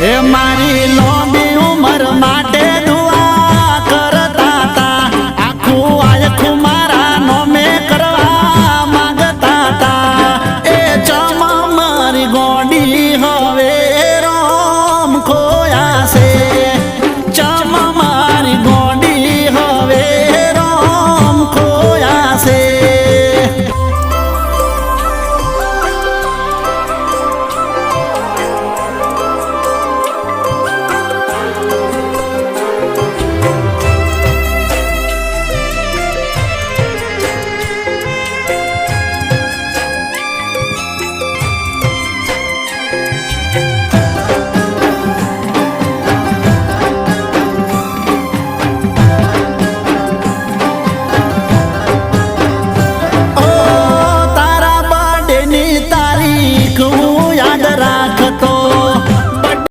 એ મારી લોબી ઉંમર માટે દુઆ કરતા તા આખું આખું મારા નોમે કરવા માંગતા તા એ ચમ મારી ગોડી હવે રોમ ખોયા છે